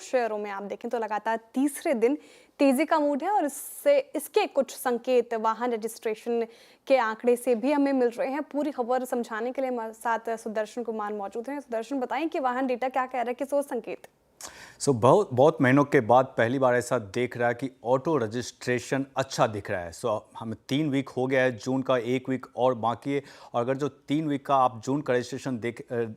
शेयरों में आप देखें तो लगातार तीसरे दिन तेजी का मूड है और इसके कुछ संकेत वाहन रजिस्ट्रेशन के आंकड़े से भी हमें मिल रहे हैं। पूरी खबर समझाने के लिए हमारे साथ सुदर्शन कुमार मौजूद हैं। सुदर्शन, बताएं कि वाहन डेटा क्या कह रहा है, किस ओर संकेत? बहुत महीनों के बाद पहली बार ऐसा देख रहा है कि ऑटो रजिस्ट्रेशन अच्छा दिख रहा है। हमें 3 वीक हो गया है, जून का 1 वीक और बाकी है। और अगर जो 3 वीक का आप जून का रजिस्ट्रेशन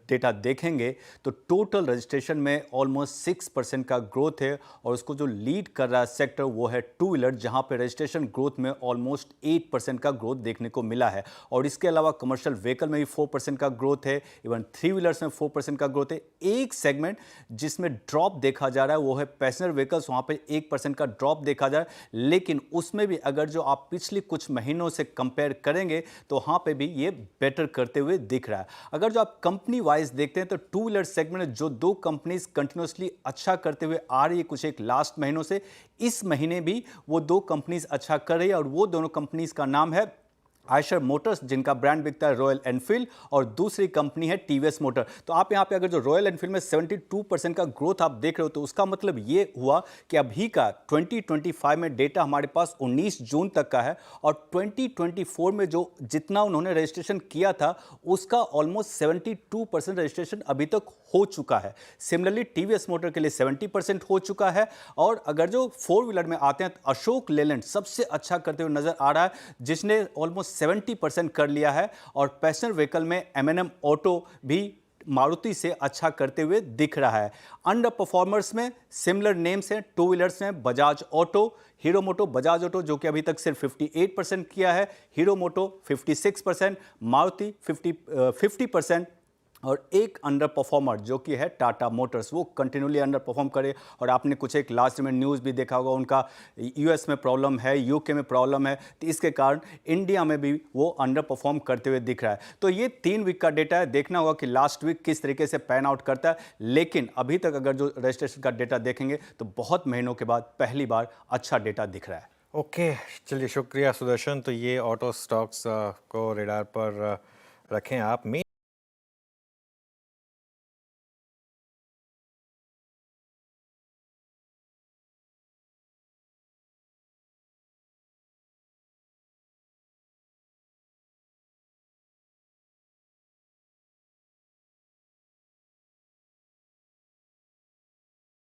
डेटा देखेंगे तो टोटल रजिस्ट्रेशन में ऑलमोस्ट 6% का ग्रोथ है। और उसको जो लीड कर रहा है सेक्टर वो है टू व्हीलर, जहाँ पे रजिस्ट्रेशन ग्रोथ में ऑलमोस्ट 8% का ग्रोथ देखने को मिला है। और इसके अलावा कमर्शियल व्हीकल में भी 4% का ग्रोथ है, इवन 3 व्हीलर्स में 4% का ग्रोथ है। एक सेगमेंट जिसमें ड्रॉप देखा जा रहा है वो है पैसेंजर व्हीकल्स, वहां पे 1% का ड्रॉप देखा जा रहा है। लेकिन उसमें भी अगर जो आप पिछले कुछ महीनों से कंपेयर करेंगे तो वहां पे भी ये बेटर करते हुए दिख रहा है। अगर जो आप कंपनी वाइज देखते हैं तो टू व्हीलर सेगमेंट में जो दो कंपनीज कंटिन्यूअसली अच्छा करते हुए आ रही है कुछ एक लास्ट महीनों से, इस महीने भी वो दो कंपनीज अच्छा कर रही है। और वो दोनों कंपनीज का नाम है आयशर मोटर्स, जिनका ब्रांड बिकता है रॉयल एनफील्ड, और दूसरी कंपनी है टीवीएस मोटर। तो आप यहाँ पे अगर जो रॉयल एनफील्ड में 72% का ग्रोथ आप देख रहे हो तो उसका मतलब ये हुआ कि अभी का 2025 में डेटा हमारे पास 19 जून तक का है। और 2024 में जो जितना उन्होंने रजिस्ट्रेशन किया था उसका ऑलमोस्ट 72% रजिस्ट्रेशन अभी तक हो चुका है। सिमिलरली टीवीएस मोटर के लिए 70% हो चुका है। और अगर जो 4 व्हीलर में आते हैं तो अशोक लेलैंड सबसे अच्छा करते हुए नजर आ रहा है, जिसने ऑलमोस्ट 70% कर लिया है। और पैसेंजर व्हीकल में एमएनएम ऑटो भी मारुति से अच्छा करते हुए दिख रहा है। अंडर परफॉर्मर्स में सिमिलर नेम्स हैं, टू व्हीलर्स में बजाज ऑटो, हीरो मोटो, बजाज ऑटो जो कि अभी तक सिर्फ 58% किया है, हीरो मोटो 56%, मारुति 50%। और एक अंडर परफॉर्मर जो कि है टाटा मोटर्स, वो कंटिन्यूली अंडर परफॉर्म करे। और आपने कुछ एक लास्ट में न्यूज़ भी देखा होगा, उनका यूएस में प्रॉब्लम है, यूके में प्रॉब्लम है, तो इसके कारण इंडिया में भी वो अंडर परफॉर्म करते हुए दिख रहा है। तो ये 3 वीक का डेटा है, देखना होगा कि लास्ट वीक किस तरीके से पैन आउट करता है। लेकिन अभी तक अगर जो रजिस्ट्रेशन का डेटा देखेंगे तो बहुत महीनों के बाद पहली बार अच्छा डेटा दिख रहा है। ओके, चलिए शुक्रिया सुदर्शन। तो ये ऑटो स्टॉक्स को रेडार पर रखें आप।